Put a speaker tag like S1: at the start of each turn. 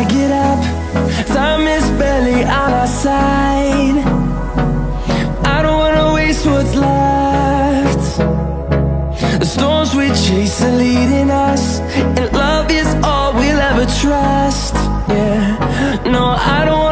S1: I get up, time is barely on our side. I don't wanna waste what's left. The storms we chase are leading us, and love is all we'll ever trust. Yeah, no, I don't